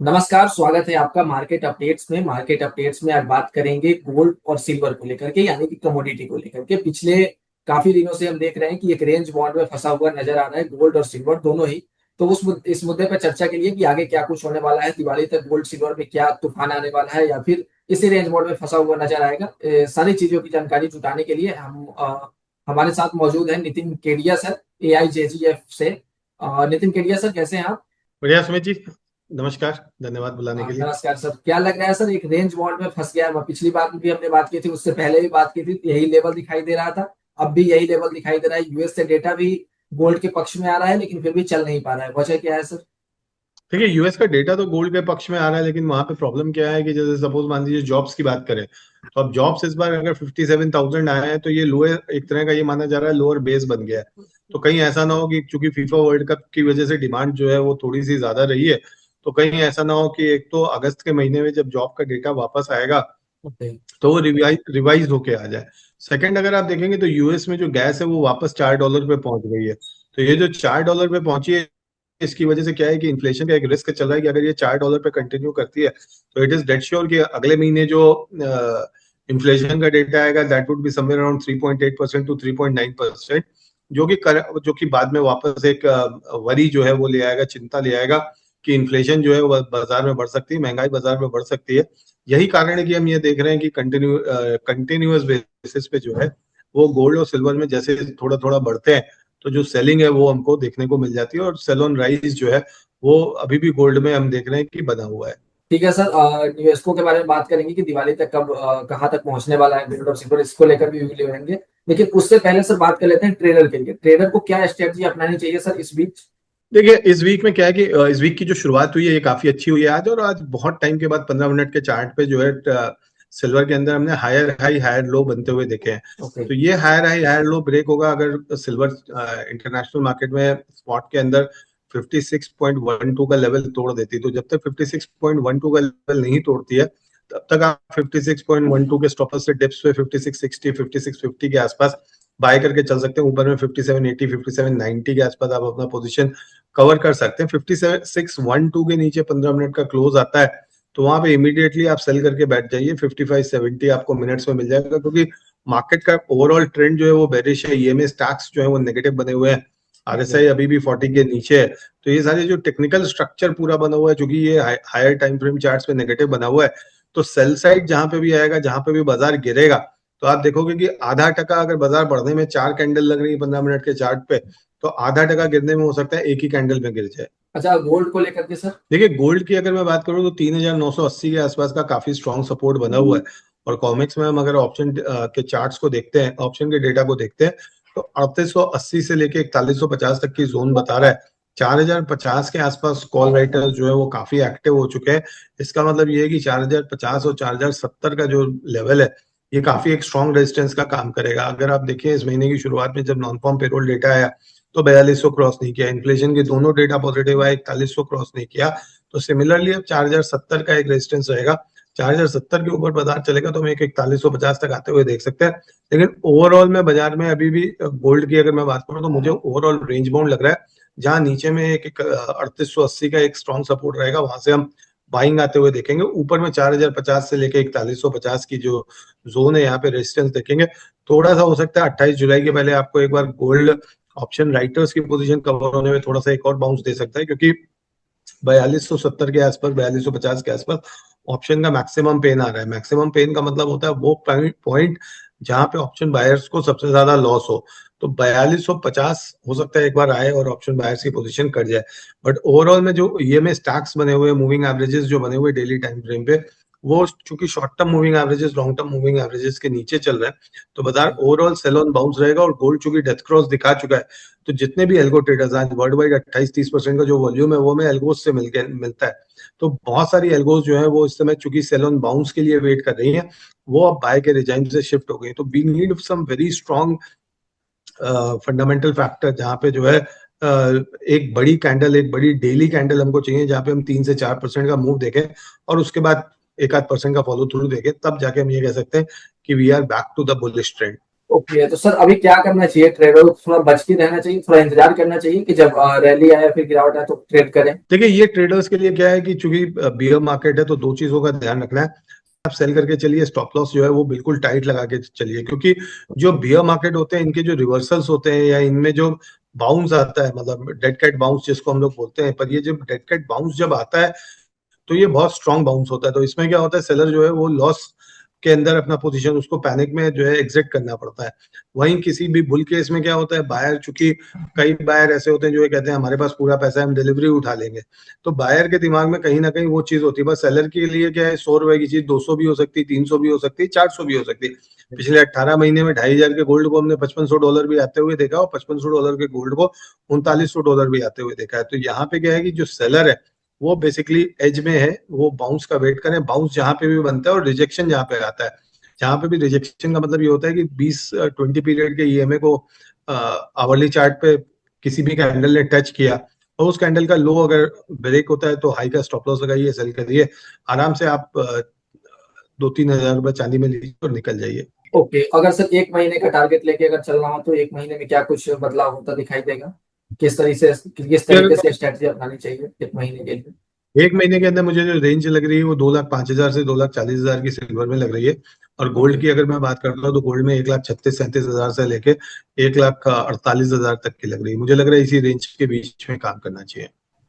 नमस्कार, स्वागत है आपका मार्केट अपडेट्स में आज बात करेंगे गोल्ड और सिल्वर को लेकर के, यानी कि कमोडिटी को लेकर के। पिछले काफी दिनों से हम देख रहे हैं कि एक रेंज बॉन्ड में फंसा हुआ नजर आ रहा है गोल्ड और सिल्वर दोनों ही। तो इस मुद्दे पर चर्चा के लिए कि आगे क्या कुछ होने वाला है, दिवाली तक गोल्ड सिल्वर में क्या तूफान आने वाला है या फिर इसी रेंज बॉन्ड में फंसा हुआ नजर आएगा। सारी चीजों की जानकारी जुटाने के लिए हमारे साथ मौजूद है नितिन केडिया सर, AIJGF से। नितिन केडिया सर, कैसे हैं आप? बढ़िया सुमित जी। नमस्कार, धन्यवाद बुलाने के लिए। नमस्कार सर। क्या लग रहा है सर, एक रेंज बॉन्ड में फंस गया है? पिछली बार भी हमने बात की थी, उससे पहले भी बात की थी, यही लेवल दिखाई दे रहा था। अब भी यही लेवल दिखाई दे रहा है। यूएस से डेटा भी गोल्ड के पक्ष में आ रहा है, लेकिन फिर भी चल नहीं पा रहा है। वजह क्या है सर? देखिए, यूएस का डेटा तो गोल्ड के पक्ष में आ रहा है, लेकिन वहां पे प्रॉब्लम क्या है कि जैसे सपोज मान लीजिए जॉब्स की बात करें, तो अब जॉब्स इस बार अगर 57,000 आए हैं तो ये लोअर, एक तरह का ये माना जा रहा है लोअर बेस बन गया है। तो कहीं ऐसा ना हो कि चूंकि फीफा वर्ल्ड कप की वजह से डिमांड जो है वो थोड़ी सी ज्यादा रही है, तो कहीं ऐसा ना हो कि एक तो अगस्त के महीने में जब जॉब का डेटा वापस आएगा ओके। तो वो रिवाइज होके आ जाए। सेकंड, अगर आप देखेंगे तो यूएस में जो गैस है वो वापस $4 पे पहुंच गई है। तो ये जो $4 पे पहुंची है, इसकी वजह से क्या है कि इन्फ्लेशन का एक रिस्क चल रहा है कि अगर ये $4 पे कंटिन्यू करती है तो इट इज डेड श्योर कि अगले महीने जो इन्फ्लेशन का डेटा आएगा that would be somewhere around 3.8% to 3.9%, जो कि बाद में वापस एक वरी जो है वो ले आएगा, चिंता ले आएगा कि इन्फ्लेशन जो है वो बाजार में बढ़ सकती है, महंगाई बाजार में बढ़ सकती है। यही कारण है कि हम ये देख रहे हैं कि कंटिन्यूअस बेसिस पे जो है वो गोल्ड और सिल्वर में जैसे थोड़ा थोड़ा बढ़ते हैं तो जो सेलिंग है वो हमको देखने को मिल जाती है, और सेल ऑन राइज जो है वो अभी भी गोल्ड में हम देख रहे हैं कि बना हुआ है। ठीक है सर। यूएसको के बारे में बात करेंगे कि दिवाली तक कब कहाँ तक पहुंचने वाला है गोल्ड और सिल्वर, इसको लेकर भी व्यू लेंगे। लेकिन उससे पहले सर बात कर लेते हैं ट्रेडर के लिए। ट्रेडर को क्या स्ट्रेटजी अपनानी चाहिए सर इस बीच? देखिए, इस वीक में क्या है कि इस वीक की जो शुरुआत हुई है ये काफी अच्छी हुई है आज, और आज बहुत टाइम के बाद 15 मिनट के चार्ट पे जो है सिल्वर के अंदर हमने हायर हाई हायर लो बनते हुए देखे हैं। ओके। तो ये higher high higher low break होगा अगर सिल्वर इंटरनेशनल मार्केट में स्पॉट के अंदर 56.12 का लेवल तोड़ देती है। तो जब तक 56.12 का लेवल नहीं तोड़ती है तब तक आप 56.12 के स्टॉपर से डिप्स पे 5660 5650 के आसपास बाय करके चल सकते हैं। ऊपर में 5780 5790 के आसपास आप अपना पोजीशन कवर कर सकते हैं। 5612 के नीचे 15 मिनट का क्लोज आता है तो वहां पे इमीडिएटली आप सेल करके बैठ जाइए। 5570 आपको मिनट्स में मिल जाएगा, क्योंकि मार्केट का ओवरऑल ट्रेंड जो है वो बेरिश है। ईएमए स्टॉक्स जो है वो नेगेटिव बने हुए हैं, आरएसआई अभी भी 40 के नीचे है। तो ये सारे जो टेक्निकल स्ट्रक्चर पूरा बना हुआ है, चूंकि ये हायर टाइम फ्रेम चार्ट्स पे नेगेटिव बना हुआ है, तो सेल साइड जहां पे भी आएगा, जहां पे भी बाजार गिरेगा, तो आप देखोगे कि आधा टका अगर बाजार बढ़ने में 4 कैंडल लग रही है 15 मिनट के चार्ट पे, तो आधा टका गिरने में हो सकता है एक ही कैंडल में गिर जाए। अच्छा, गोल्ड को लेकर के सर? देखिए, गोल्ड की अगर मैं बात करूं तो 3,980 के आसपास का काफी स्ट्रॉन्ग सपोर्ट बना हुआ है। और कॉमिक्स में हम अगर ऑप्शन के चार्ट्स को देखते हैं, ऑप्शन के डेटा को देखते हैं, तो 3880 से लेके 4150 तक की जोन बता रहा है। 4050 के आसपास कॉल राइटर्स जो है वो काफी एक्टिव हो चुके हैं। इसका मतलब ये है कि 4050 और 4070 का जो लेवल है ये काफी एक स्ट्रॉन्ग रेजिस्टेंस का काम करेगा। अगर आप देखिए, इस महीने की शुरुआत में जब नॉन फॉर्म पेरोल डेटा आया तो 4200 क्रॉस नहीं किया, इन्फ्लेशन के दोनों डेटा पॉजिटिव आए, 4100 क्रॉस नहीं किया। तो सिमिलरली अब 4070 का एक रेजिस्टेंस रहेगा। 4070 के ऊपर बाजार चलेगा तो हम एक 4150 तक आते हुए देख सकते हैं। लेकिन ओवरऑल में बाजार में अभी भी गोल्ड की अगर मैं बात करूं तो मुझे ओवरऑल रेंज बाउंड लग रहा है, जहां नीचे में एक 3880 का एक स्ट्रॉन्ग सपोर्ट रहेगा, वहां से हम बाइंग आते हुए देखेंगे। ऊपर में 4050 से लेके 4150 की जो जोन है यहाँ पे रेजिस्टेंस देखेंगे। थोड़ा सा हो सकता है 28 जुलाई के पहले आपको एक बार गोल्ड ऑप्शन राइटर्स की पोजीशन कवर होने में थोड़ा सा एक और बाउंस दे सकता है, क्योंकि 4270 के आसपास, 4250 के आसपास ऑप्शन का मैक्सिमम पेन आ रहा है। मैक्सिमम पेन का मतलब होता है वो पॉइंट जहां पे ऑप्शन बायर्स को सबसे ज्यादा लॉस हो। तो 4250 हो सकता है एक बार आए और ऑप्शन बायर्स की पोजीशन कट जाए। बट ओवरऑल में जो ईएमए स्टैक्स बने हुए, मूविंग एवरेजेस जो बने हुए डेली टाइम फ्रेम पे, वो चूंकि short term moving averages long term moving averages के नीचे चल रहे हैं, तो बाजार ओवरऑल सेल ऑन बाउंस रहेगा। और गोल्ड चूंकि डेथ क्रॉस दिखा चुका है, तो जितने भी एल्गो ट्रेडर्स आज वर्ल्ड वाइड 28-30% का जो वॉल्यूम है वो हमें एल्गोज से मिलता है। तो बहुत सारी एल्गोज जो है वो इस समय चूंकि सेल ऑन बाउंस के लिए वेट कर रही हैं, वो अब बाय के रिजाइन से शिफ्ट हो गई। तो we need some very strong fundamental factor, जहाँ पे जो है एक बड़ी कैंडल, एक बड़ी डेली कैंडल हमको चाहिए, जहाँ पे हम 3 से 4% का मूव देखें और उसके बाद 1-8% का फॉलो थ्रू देखें, तब जाके हम ये कह सकते हैं कि we are back to the bullish trend. Okay, तो सर अभी क्या करना चाहिए ट्रेडर को? थोड़ा बच के रहना चाहिए, थोड़ा इंतजार करना चाहिए कि जब रैली आए फिर गिरावट आए तो ट्रेड करें? देखिए ये ट्रेडर्स के लिए क्या है कि चूंकि बियर मार्केट है तो दो चीजों का ध्यान रखना है। आप सेल करके चलिए, स्टॉप लॉस जो है वो बिल्कुल टाइट लगा के चलिए, क्योंकि जो बियर मार्केट होते हैं इनके जो रिवर्सल्स होते हैं या इनमें जो बाउंस आता है, मतलब डेड कैट बाउंस जिसको हम लोग बोलते हैं, पर ये जब डेड कैट बाउंस जब आता है तो ये बहुत स्ट्रांग बाउंस होता है। तो इसमें क्या होता है, सेलर जो है वो लॉस के अंदर अपना पोजीशन उसको पैनिक में जो है एग्जिट करना पड़ता है। वहीं किसी भी बुल केस में क्या होता है, बायर, चूंकि कई बायर ऐसे होते हैं जो ये कहते हैं हमारे पास पूरा पैसा है, हम डिलीवरी उठा लेंगे। तो बायर के दिमाग में कहीं ना कहीं वो चीज होती है। बस सेलर के लिए क्या है, 100 रुपए की चीज 200 भी हो सकती है, 300 भी हो सकती है, 400 भी हो सकती है। पिछले 18 महीने में $2,500 के गोल्ड को हमने $5,500 भी आते हुए देखा, और $5,500 के गोल्ड को $4,900 भी आते हुए देखा है। तो यहाँ पे क्या है कि जो सेलर है वो बेसिकली एज में है, वो बाउंस का वेट करें। बाउंस जहां पे भी बनता है और रिजेक्शन जहां पे आता है, जहां पे भी रिजेक्शन का मतलब ये होता है कि 20-20 पीरियड के ईएमए को आवरली चार्ट पे किसी भी कैंडल ने टच किया और उस कैंडल का लो अगर ब्रेक होता है तो हाई का स्टॉप लॉस लगाइए, सेल करिए। आराम से आप 2-3 हजार रुपए चांदी में लीजिए और निकल जाइए। ओके, अगर सर एक महीने का टारगेट लेके अगर चल रहा हो तो एक महीने में क्या कुछ बदलाव होता दिखाई देगा? किस तरीके से स्ट्रेटजी अपनानी चाहिए एक महीने के लिए? एक महीने के अंदर मुझे जो रेंज लग रही है वो 2,05,000 से 2,40,000 की सिल्वर में लग रही है। और गोल्ड ओके। की अगर मैं बात करता हूँ तो गोल्ड में 1,36,37,000 से लेके 1,48,000 तक की लग रही है। मुझे लग रहा है इसी रेंज के बीच में काम करना चाहिए।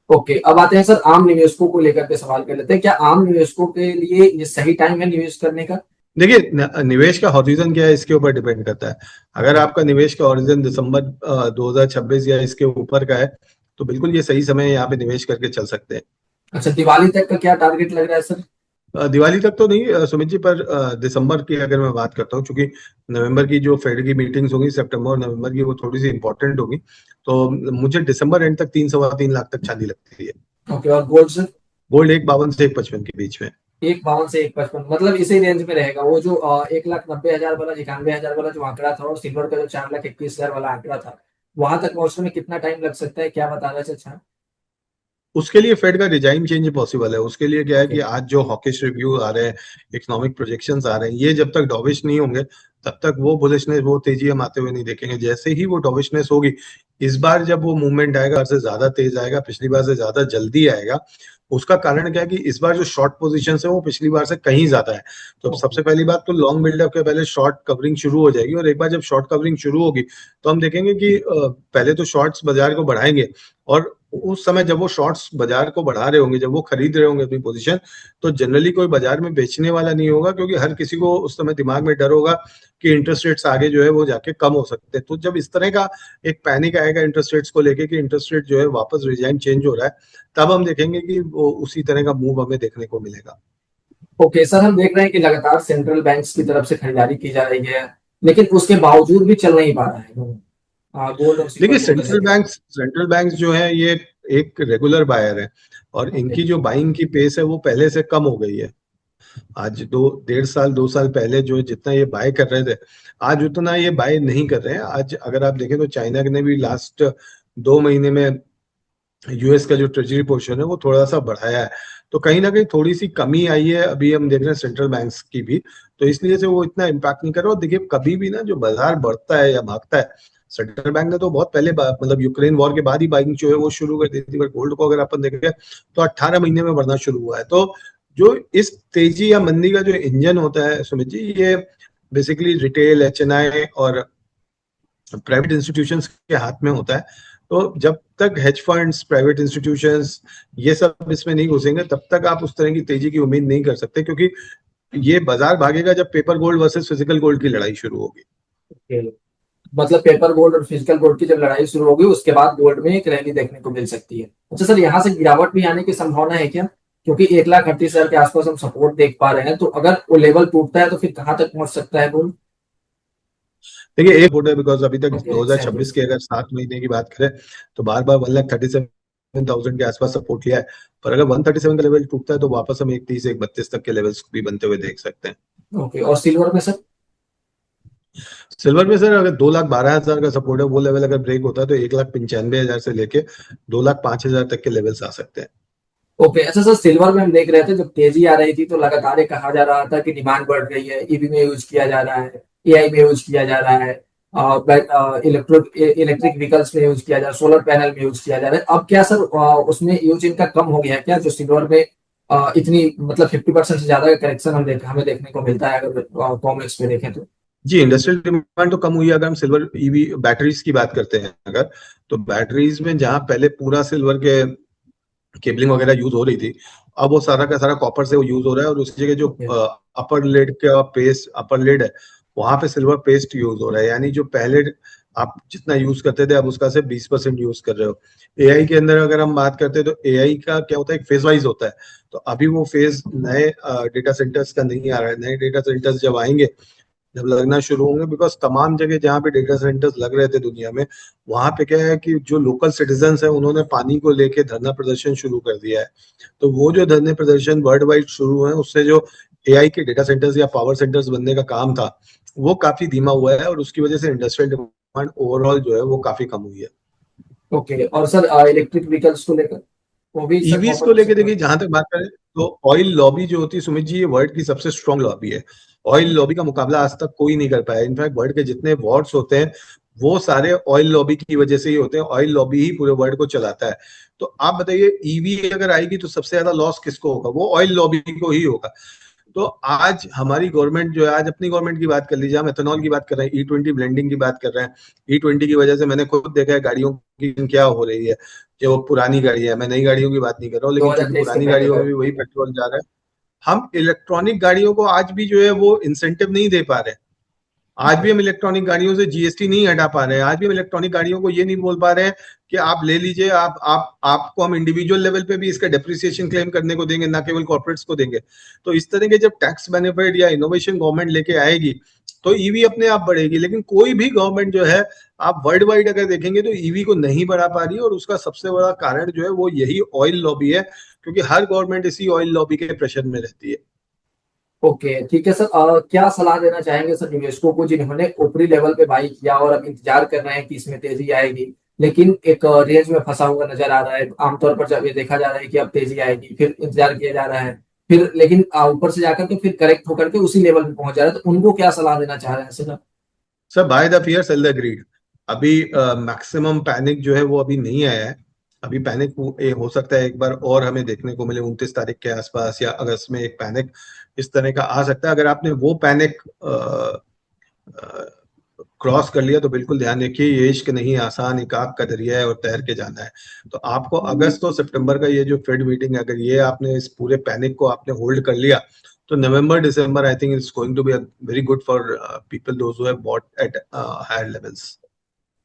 ओके, अब आते हैं सर आम निवेशकों को लेकर के सवाल कर लेते हैं। क्या आम निवेशकों के लिए ये सही टाइम है निवेश करने का? देखिए निवेश का हॉरिजन क्या है इसके ऊपर डिपेंड करता है। अगर आपका निवेश का हॉरिजन दिसंबर 2026 या इसके ऊपर का है तो बिल्कुल ये सही समय है, यहाँ पे निवेश करके चल सकते हैं। अच्छा, दिवाली तक का क्या टारगेट लग रहा है सर? दिवाली तक तो नहीं सुमित जी, पर दिसंबर की अगर मैं बात करता हूँ, चूंकि नवंबर की जो फेड की मीटिंग्स होंगी, सितंबर और नवंबर की, वो थोड़ी सी इंपॉर्टेंट होगी। तो मुझे दिसंबर एंड तक 3-3.25 लाख तक चांदी लगती है। ओके, और गोल्ड सर? गोल्ड 1,52 से 1,55 के बीच में। 1,52 से 1,55, मतलब इसी रेंज में रहेगा। वो जो 1,90,000 वाला, 91,000 वाला जो आंकड़ा था, और सिल्वर का जो 4,21,000 वाला आंकड़ा था, वहां तक पहुंचने में कितना टाइम लग सकता है, क्या बता रहा है? अच्छा। उसके लिए फेड का रिजाइम चेंज पॉसिबल है। उसके लिए क्या है ओके। कि आज जो हॉकिश रिव्यू आ रहे हैं, इकोनॉमिक प्रोजेक्शंस आ रहे हैं, ये जब तक डॉविश नहीं होंगे तब तक वो बुलिशनेस, वो तेजी हम आते हुए नहीं देखेंगे। जैसे ही वो डॉविशनेस होगी, इस बार जब वो मूवमेंट आएगा से ज्यादा तेज आएगा, पिछली बार से ज्यादा जल्दी आएगा। उसका कारण क्या है कि इस बार जो शॉर्ट पोजीशन है वो पिछली बार से कहीं ज्यादा है। तो ओके। सबसे पहली बात तो लॉन्ग बिल्डअप के पहले शॉर्ट कवरिंग शुरू हो जाएगी, और एक बार जब शॉर्ट कवरिंग शुरू होगी तो हम देखेंगे कि पहले तो शॉर्ट्स बाजार को बढ़ाएंगे, और उस समय जब वो शॉर्ट्स बाजार को बढ़ा रहे होंगे, जब वो खरीद रहे होंगे अपनी पोजीशन, तो जनरली कोई बाजार में बेचने वाला नहीं होगा, क्योंकि हर किसी को उस समय दिमाग में डर होगा कि इंटरेस्ट रेट्स आगे जो है वो जाके कम हो सकते हैं। तो जब इस तरह का एक पैनिक आएगा इंटरेस्ट रेट्स को लेके कि इंटरेस्ट रेट जो है वापस रिजाइम चेंज हो रहा है, तब हम देखेंगे कि वो उसी तरह का मूव हमें देखने को मिलेगा। ओके सर, हम देख रहे हैं कि लगातार सेंट्रल बैंक्स की तरफ से खरीदारी की जा रही है, लेकिन उसके बावजूद भी चल नहीं पा रहा है गोल्ड और सिल्वर देखिए दोनों जगह। सेंट्रल बैंक्स जो है ये एक रेगुलर बायर है, और ओके। इनकी जो बाइंग की पेस है वो पहले से कम हो गई है। आज 2-1.5 साल 2 साल पहले जो जितना ये बाय कर रहे थे, आज उतना ये बाय नहीं कर रहे हैं। आज अगर आप देखें तो चाइना ने भी लास्ट 2 महीने में यूएस का जो ट्रेजरी पोर्शन है वो थोड़ा सा बढ़ाया है। तो कहीं ना कहीं थोड़ी सी कमी आई है, अभी हम देख रहे हैं सेंट्रल बैंक्स की भी। तो इसलिए से वो इतना इम्पैक्ट नहीं कर रहा। और देखिए कभी भी ना जो बाजार बढ़ता है या भागता है, सेंट्रल बैंक ने तो बहुत पहले मतलब यूक्रेन वॉर के बाद ही बाइंग जो है वो शुरू कर दी थी। बट गोल्ड को अगर अपन देखें तो 18 महीने में बढ़ना शुरू हुआ है। तो जो इस तेजी या मंदी का जो इंजन होता है सुमित जी, ये बेसिकली रिटेल, एचएनआई और प्राइवेट इंस्टीट्यूशंस के हाथ में होता है। तो जब तक हेज फंड्स, प्राइवेट इंस्टीट्यूशंस ये सब इसमें नहीं घुसेंगे तब तक आप उस तरह की तेजी की उम्मीद नहीं कर सकते, क्योंकि ये बाजार भागेगा जब paper gold versus physical gold की लड़ाई शुरू होगी। ओके, मतलब पेपर गोल्ड और फिजिकल गोल्ड की जब लड़ाई शुरू होगी उसके बाद गोल्ड में एक रैली देखने को मिल सकती है। अच्छा सर, यहाँ से गिरावट भी आने की संभावना है क्या? क्योंकि 1,38,000 के आसपास हम सपोर्ट देख पा रहे हैं, तो अगर वो लेवल टूटता है तो फिर कहाँ तक पहुंच सकता है गोल्ड? देखिए एक वोट है, बिकॉज अभी तक ओके, एग्जैक्टली। 2026 के अगर 7 महीने की बात करें तो बार बार 1,37,000 के आसपास सपोर्ट लिया है। पर अगर 137 का लेवल टूटता है तो वापस हम 1,30-1,32 तक के लेवल्स भी बनते हुए देख सकते हैं। ओके, और सिल्वर में सर? सिल्वर में सर अगर 2,12,000 का सपोर्ट है, वो लेवल अगर ब्रेक होता है तो 1,95,000 से लेके 2,05,000 तक के लेवल्स आ सकते हैं। ओके। अच्छा सर, सिल्वर में हम देख रहे थे जब तेजी आ रही थी तो लगातार ये कहा जा रहा था कि डिमांड बढ़ रही है, ईवी में यूज किया जा रहा है, एआई में यूज किया जा रहा है, इलेक्ट्रिक व्हीकल्स में यूज किया जा रहा है, सोलर पैनल में यूज किया जा रहा है। अब क्या सर उसमें यूज इनका कम हो गया है क्या, जो सिल्वर में इतनी मतलब 50% से ज्यादा का करेक्शन हमें देखने को मिलता है अगर कॉमिक्स में देखें तो? जी, इंडस्ट्रियल डिमांड तो कम हुई है। अगर हम सिल्वर ईवी बैटरीज की बात करते हैं अगर, तो बैटरीज में जहां पहले पूरा सिल्वर के केबलिंग वगैरह यूज हो रही थी, अब वो सारा का सारा कॉपर से वो यूज हो रहा है, और उसकी जगह जो ओके। अपर लेड का पेस्ट, अपर लेड है, वहां पे सिल्वर पेस्ट यूज हो रहा है। यानी जो पहले आप जितना यूज करते थे, अब उसका सिर्फ 20% यूज कर रहे हो। एआई के अंदर अगर हम बात करते हैं, तो एआई का क्या होता है, एक फेज वाइज होता है। तो अभी वो फेज नए डेटा सेंटर्स का नहीं आ रहा है। नए डेटा सेंटर्स जब आएंगे, जब लगना शुरू होंगे, बिकॉज तमाम जगह जहाँ पे डेटा सेंटर्स लग रहे थे दुनिया में, वहां पे क्या है कि जो लोकल सिटीजन्स है, उन्होंने पानी को लेके धरना प्रदर्शन शुरू कर दिया है। तो वो जो धरने प्रदर्शन वर्ल्ड वाइड शुरू है, उससे जो एआई के डेटा सेंटर्स या पावर सेंटर्स बनने का काम था, वो काफी धीमा हुआ है, और उसकी वजह से इंडस्ट्रियल डिमांड ओवरऑल जो है वो काफी कम हुई है। ओके, और सर इलेक्ट्रिक व्हीकल्स को लेकर वो भी सर ईवीज को कॉपर? लेके देखिए, जहां तक बात करें, तो ऑयल लॉबी जो होती है सुमित जी, ये वर्ल्ड की सबसे स्ट्रॉन्ग लॉबी है। ऑयल लॉबी का मुकाबला आज तक कोई नहीं कर पाया। इनफैक्ट वर्ल्ड के जितने वॉर्स होते हैं, वो सारे ऑयल लॉबी की वजह से ही होते हैं। ऑयल लॉबी ही पूरे वर्ल्ड को चलाता है। तो आप बताइए, ईवी अगर आएगी तो सबसे ज्यादा लॉस किसको होगा? वो ऑयल लॉबी को ही होगा। तो आज हमारी गवर्नमेंट जो है, आज अपनी गवर्नमेंट की बात कर लीजिए, हम एथेनॉल की बात कर रहे हैं, E20 ब्लेंडिंग की बात कर रहे हैं। E20 की वजह से मैंने खुद देखा है गाड़ियों की क्या हो रही है। जो पुरानी गाड़ी है, मैं नई गाड़ियों की बात नहीं कर रहा हूँ, दो लेकिन हजार चूंकि तेईस के पुरानी पहले गाड़ियों का? में भी वही पेट्रोल जा रहा है। हम इलेक्ट्रॉनिक गाड़ियों को आज भी जो है वो इंसेंटिव नहीं दे पा रहे। आज भी हम इलेक्ट्रॉनिक गाड़ियों से जीएसटी नहीं हटा पा रहे हैं। आज भी हम इलेक्ट्रॉनिक गाड़ियों को ये नहीं बोल पा रहे हैं कि आप ले लीजिए, आप आपको हम इंडिविजुअल लेवल पे भी इसका डेप्रिसिएशन क्लेम करने को देंगे, ना केवल कॉर्पोरेट्स को देंगे। तो इस तरह के जब टैक्स बेनिफिट या इनोवेशन गवर्नमेंट लेके आएगी, तो ईवी अपने आप बढ़ेगी। लेकिन कोई भी गवर्नमेंट जो है, आप वर्ल्ड वाइड अगर देखेंगे, तो ईवी को नहीं बढ़ा पा रही है, और उसका सबसे बड़ा कारण जो है वो यही ऑयल लॉबी है, क्योंकि हर गवर्नमेंट इसी ऑयल लॉबी के प्रेशर में रहती है। ओके ठीक है सर, क्या सलाह देना चाहेंगे सर निवेशकों को जिन्होंने ऊपरी लेवल पे बाई किया और अब इंतजार कर रहे हैं कि इसमें तेजी आएगी, लेकिन एक रेंज में फंसा हुआ नजर आ रहा है? आमतौर पर जब ये देखा जा रहा है कि अब तेजी आएगी, फिर इंतजार किया जा रहा है, फिर लेकिन ऊपर से जाकर के फिर करेक्ट होकर के उसी लेवल पे पहुंच जा रहा है, तो उनको क्या सलाह देना चाह रहे हैं sir? Sir, buy the fear sell the greed. अभी मैक्सिमम पैनिक जो है वो अभी नहीं आया है। अभी पैनिक हो सकता है एक बार और हमें देखने को मिले 29 तारीख के आसपास, या अगस्त में एक पैनिक इस तरह का आ सकता है। अगर आपने वो पैनिक क्रॉस कर लिया, तो बिल्कुल ध्यान रखिए, ये इश्क नहीं आसान, एक आग का दरिया है और तैर के जाना है। तो आपको अगस्त और सितंबर का ये जो फेड मीटिंग है, अगर ये आपने इस पूरे पैनिक को आपने होल्ड कर लिया, तो नवंबर दिसंबर I think it's going to be very good for people those who have bought at higher levels.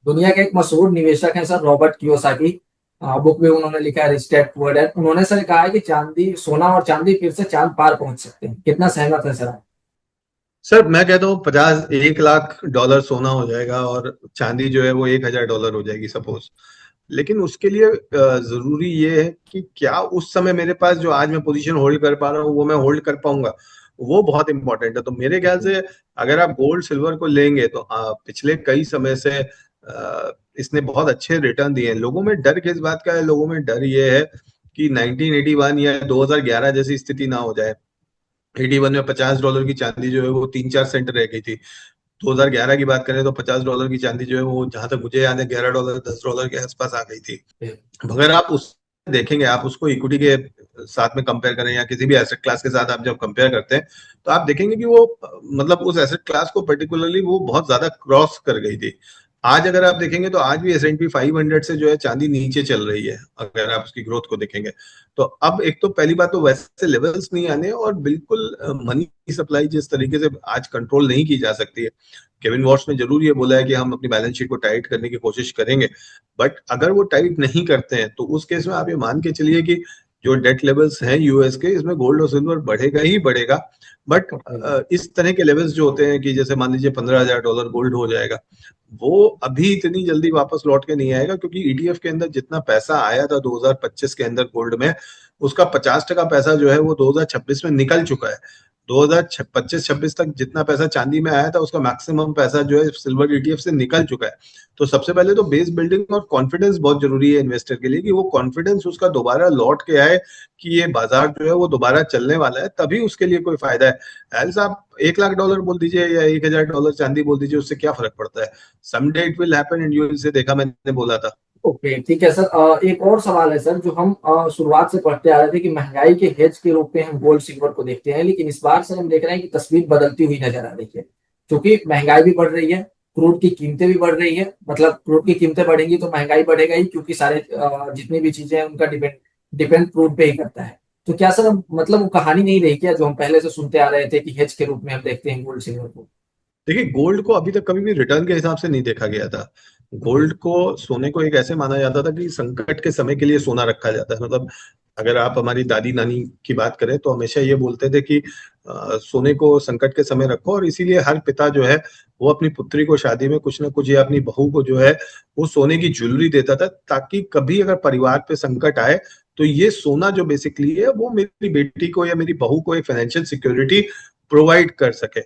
दुनिया के एक मशहूर निवेशक हैं सर, रॉबर्ट कियोसाकी। बुक में उन्होंने लिखा है रिच डैड पुअर डैड। उन्होंने सर कहा है कि चांदी, सोना और चांदी फिर से चांद पार पहुंच सकते हैं। कितना सहमत है सर आप? सर, मैं कहता हूँ 1 लाख डॉलर सोना हो जाएगा, और चांदी जो है वो $1,000 हो जाएगी सपोज। लेकिन उसके लिए जरूरी ये है कि क्या उस समय मेरे पास जो आज मैं पोजीशन होल्ड कर पा रहा हूँ, वो मैं होल्ड कर पाऊंगा। वो बहुत इंपॉर्टेंट है। तो मेरे ख्याल से अगर आप गोल्ड सिल्वर को लेंगे, तो पिछले कई समय से इसने बहुत अच्छे रिटर्न दिए हैं। लोगों में डर किस बात का है? लोगों में डर ये है कि 1981 या 2011 जैसी स्थिति ना हो जाए। 81 में $50 की चांदी जो है वो 3-4 सेंट रह गई थी। 2011 की बात करें तो $50 की चांदी जो है वो, जहां तक मुझे याद है, $11 $10 के आसपास आ गई थी। अगर आप उस देखेंगे, आप उसको इक्विटी के साथ में कंपेयर करें, या किसी भी एसेट क्लास के साथ आप जब कंपेयर करते हैं, तो आप देखेंगे कि वो मतलब उस एसेट क्लास को पर्टिकुलरली वो बहुत ज्यादा क्रॉस कर गई थी। आज अगर आप देखेंगे, तो आज भी S&P 500 से जो है चांदी नीचे चल रही है, अगर आप उसकी ग्रोथ को देखेंगे। तो अब एक तो पहली बात, तो वैसे लेवल्स नहीं आने, और बिल्कुल मनी सप्लाई जिस तरीके से आज कंट्रोल नहीं की जा सकती है। केविन वॉश ने जरूर ये बोला है कि हम अपनी बैलेंस शीट को टाइट करने की कोशिश करेंगे, बट अगर वो टाइट नहीं करते हैं, तो उस केस में आप ये मान के चलिए कि जो डेट लेवल्स हैं यूएस के, इसमें गोल्ड और सिल्वर बढ़ेगा ही बढ़ेगा। But okay. इस तरह के लेवल्स जो होते हैं, कि जैसे मान लीजिए $15,000 गोल्ड हो जाएगा, वो अभी इतनी जल्दी वापस लौट के नहीं आएगा, क्योंकि ईटीएफ के अंदर जितना पैसा आया था 2025 के अंदर गोल्ड में, उसका 50% पैसा जो है वो 2026 में निकल चुका है। 2025-26 तक जितना पैसा चांदी में आया था उसका मैक्सिमम पैसा जो है सिल्वर ईटीएफ से निकल चुका है। तो सबसे पहले तो बेस बिल्डिंग और कॉन्फिडेंस बहुत जरूरी है इन्वेस्टर के लिए, कि वो कॉन्फिडेंस उसका दोबारा लौट के आए कि ये बाजार जो है वो दोबारा चलने वाला है, तभी उसके लिए कोई फायदा है। एल्स आप $1 लाख बोल दीजिए या $1000 चांदी बोल दीजिए, उससे क्या फर्क पड़ता है। Someday it will happen and you will say, देखा मैंने बोला था। ओके, ठीक है सर। एक और सवाल है सर, जो हम शुरुआत से पढ़ते आ रहे थे कि महंगाई के हेज के रूप में हम गोल्ड सिल्वर को देखते हैं, लेकिन इस बार सर हम देख रहे हैं कि तस्वीर बदलती हुई नजर आ रही है, क्योंकि महंगाई भी बढ़ रही है, क्रूड की कीमतें भी बढ़ रही है। मतलब क्रूड की कीमतें बढ़ेंगी तो महंगाई बढ़ेगा ही, क्योंकि सारे जितनी भी चीजें हैं उनका डिपेंड डिपेंड क्रूड पे ही करता है। तो क्या सर मतलब वो कहानी नहीं रही क्या, जो हम पहले से सुनते आ रहे थे कि हेज के रूप में हम देखते हैं गोल्ड सिल्वर को? देखिए, गोल्ड को अभी तक कभी भी रिटर्न के हिसाब से नहीं देखा गया था। ओके। गोल्ड को, सोने को एक ऐसे माना जाता था कि संकट के समय के लिए सोना रखा जाता है। मतलब अगर आप हमारी दादी नानी की बात करें तो हमेशा ये बोलते थे कि सोने को संकट के समय रखो, और इसीलिए हर पिता जो है वो अपनी पुत्री को शादी में कुछ ना कुछ, या अपनी बहू को जो है वो सोने की ज्वेलरी देता था, ताकि कभी अगर परिवार पे संकट आए तो ये सोना जो बेसिकली है वो मेरी बेटी को या मेरी बहू को एक फाइनेंशियल सिक्योरिटी प्रोवाइड कर सके।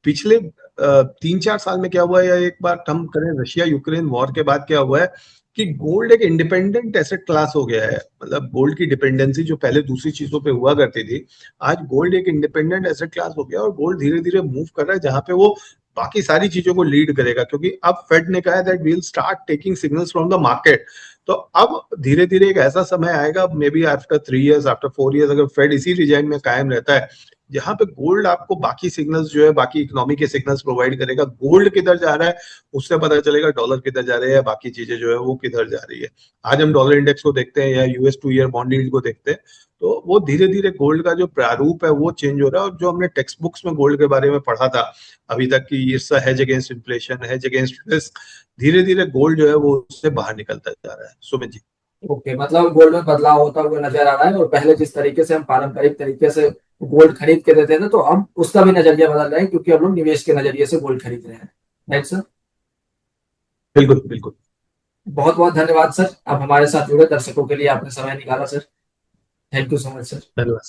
पिछले 3-4 साल में क्या हुआ है, या एक बार हम करें रशिया यूक्रेन वॉर के बाद क्या हुआ है कि गोल्ड एक इंडिपेंडेंट एसेट क्लास हो गया है। मतलब गोल्ड की डिपेंडेंसी जो पहले दूसरी चीजों पे हुआ करती थी, आज गोल्ड एक इंडिपेंडेंट एसेट क्लास हो गया, और गोल्ड धीरे धीरे मूव कर रहा है जहां पे वो बाकी सारी चीजों को लीड करेगा, क्योंकि अब फेड ने कहा है that we will start taking signals from the market. तो अब धीरे धीरे एक ऐसा समय आएगा, maybe after 3 years, after 4 years, अगर फेड इसी रिजाइन में कायम रहता है, जहां पे गोल्ड आपको बाकी सिग्नल्स जो है, बाकी इकोनॉमी के सिग्नल्स प्रोवाइड करेगा। गोल्ड किधर जा रहा है उससे पता चलेगा डॉलर किधर जा रहा है, या बाकी चीजें जो है वो किधर जा रही है। आज हम डॉलर इंडेक्स को देखते हैं या यूएस 2 ईयर बॉन्ड यील्ड को देखते हैं, तो वो धीरे धीरे गोल्ड का जो प्रारूप है वो चेंज हो रहा है। और जो हमने टेक्स्ट बुक्स में गोल्ड के बारे में पढ़ा था अभी तक कि it's a hedge against inflation, hedge against risk, धीरे धीरे गोल्ड जो है वो उससे बाहर निकलता जा रहा है। सुमित जी। ओके, मतलब गोल्ड में बदलाव होता हुआ नजर आ रहा है, और पहले जिस तरीके से हम पारंपरिक तरीके से गोल्ड खरीद के देते थे, तो अब उसका भी नजरिया बदल रहा है, क्योंकि अब लोग निवेश के नजरिए से गोल्ड खरीद रहे हैं। Right sir. बिल्कुल बिल्कुल। बहुत बहुत धन्यवाद सर, अब हमारे साथ जुड़े दर्शकों के लिए आपने समय निकाला sir. Thank you so much sir. धन्यवाद।